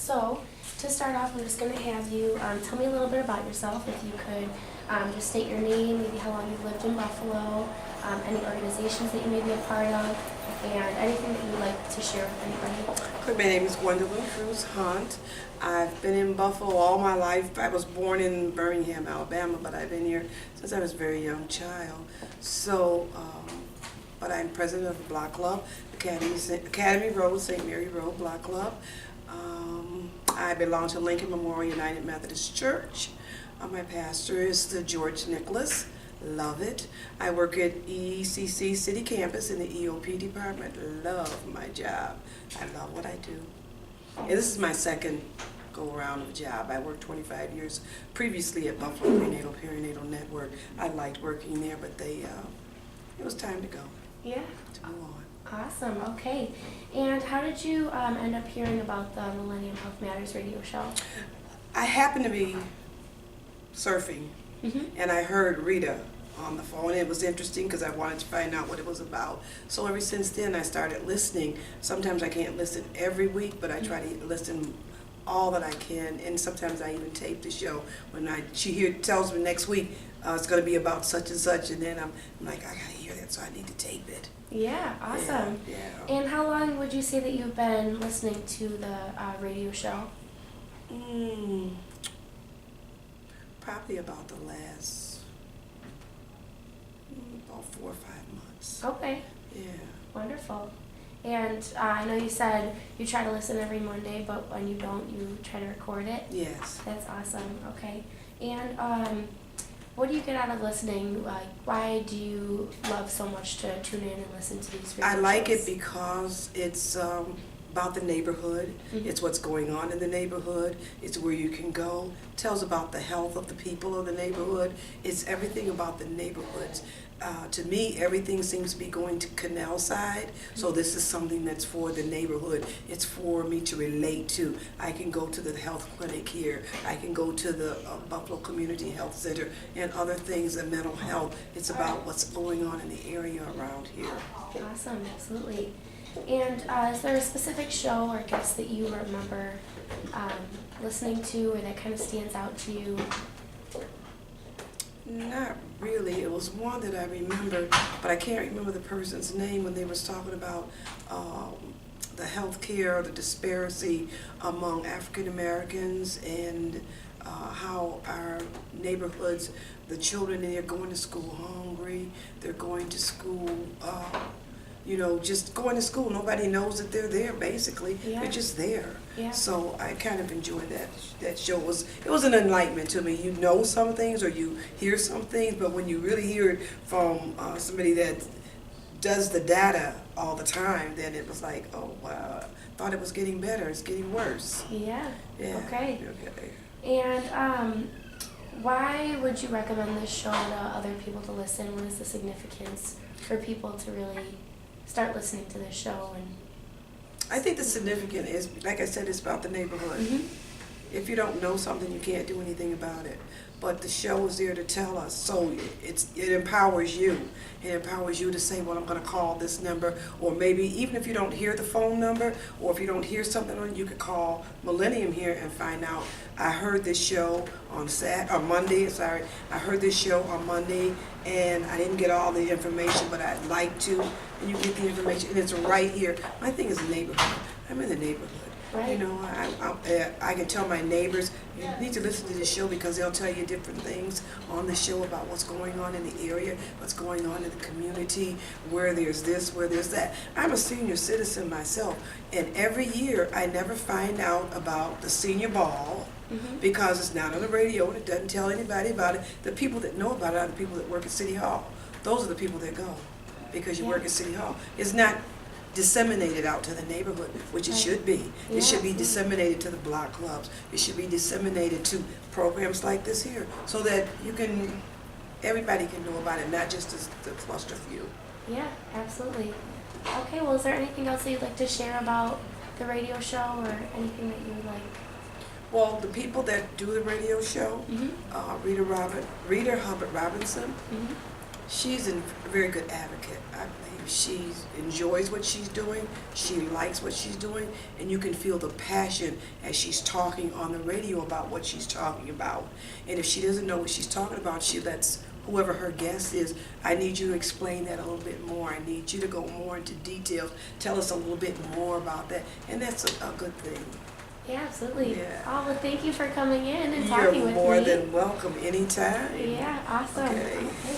So, to start off, I'm just going to have you tell me a little bit about yourself. If you could just state your name, maybe how long you've lived in Buffalo, any organizations that you may be a part of, and anything that you'd like to share with anybody. My name is Gwen Hunt. I've been in Buffalo all my life. I was born in Birmingham, Alabama, but I've been here since I was a very young child. So, but I'm president of the Block Club, Academy Road, St. Mary Road Block Club. I belong to Lincoln Memorial United Methodist Church. My pastor is the George Nicholas. Love it. I work at ECC City Campus in the EOP department. Love my job. I love what I do. And this is my second go-around of a job. I worked 25 years previously at Buffalo Perinatal Network. I liked working there, but it was time to go. Yeah. To move on. Awesome. Okay. And how did you end up hearing about the Millennium Health Matters radio show? I happened to be surfing, and I heard Rita on the phone. It was interesting because I wanted to find out what it was about. So ever since then, I started listening. Sometimes I can't listen every week, but I try to listen all that I can, and sometimes I even tape the show. When she tells me next week it's going to be about such and such, and then I'm like, I got to hear that, so I need to tape it. Yeah, awesome. Yeah. And how long would you say that you've been listening to the radio show? Probably about the last about 4 or 5 months. Okay. Yeah. Wonderful. And I know you said you try to listen every Monday, but when you don't, you try to record it? Yes. That's awesome. Okay. And what do you get out of listening? Like, why do you love so much to tune in and listen to these radio I like shows? it because it's about the neighborhood. It's what's going on in the neighborhood. It's where you can go. It tells about the health of the people of the neighborhood. It's everything about the neighborhoods. To me, everything seems to be going to Canal Side, so this is something that's for the neighborhood. It's for me to relate to. I can go to the health clinic here. I can go to the Buffalo Community Health Center and other things, and mental health. It's about what's going on in the area around here. Awesome, absolutely. And is there a specific show or guest that you remember listening to, or that kind of stands out to you? Not really. It was one that I remembered, but I can't remember the person's name when they was talking about the health care, the disparity among African Americans, and how our neighborhoods, the children in there going to school hungry, they're going to school just going to school. Nobody knows that they're there, basically. Yeah. They're just there. Yeah. So I kind of enjoyed that show. It was an enlightenment to me. You know some things or you hear some things, but when you really hear it from somebody that does the data all the time, then it was like, oh, wow, I thought it was getting better. It's getting worse. Yeah. Yeah. Okay. Okay. And why would you recommend this show to other people to listen? What is the significance for people to really start listening to this show? And I think the significance is, like I said, it's about the neighborhood. If you don't know something, you can't do anything about it. But the show is there to tell us, so it empowers you. It empowers you to say, well, I'm going to call this number, or maybe even if you don't hear the phone number, or if you don't hear something on it, you could call Millennium here and find out, I heard this show on Monday, I heard this show on Monday, and I didn't get all the information, but I'd like to, and you get the information, and it's right here. My thing is the neighborhood. I'm in the neighborhood. Right. You know, I can tell my neighbors, you need to listen to this show because they'll tell you different things on the show about what's going on in the area, what's going on in the community, where there's this, where there's that. I'm a senior citizen myself, and every year I never find out about the senior ball because it's not on the radio and it doesn't tell anybody about it. The people that know about it are the people that work at City Hall. Those are the people that go because you work at City Hall. It's not disseminated out to the neighborhood, which it should be. It should be disseminated to the block clubs. It should be disseminated to programs like this here, so that everybody can know about it, not just the cluster few. Yeah, absolutely. Okay, well, is there anything else that you'd like to share about the radio show, or anything that you would like? Well, the people that do the radio show, Rita Hubbard-Robinson, She's a very good advocate. I believe she enjoys what she's doing. She likes what she's doing, and you can feel the passion as she's talking on the radio about what she's talking about. And if she doesn't know what she's talking about, she lets whoever her guest is, I need you to explain that a little bit more. I need you to go more into details. Tell us a little bit more about that. And that's a good thing. Yeah, absolutely. Yeah. Oh, well, thank you for coming in and talking You're with me. more than welcome anytime. Yeah, awesome. Okay. Okay.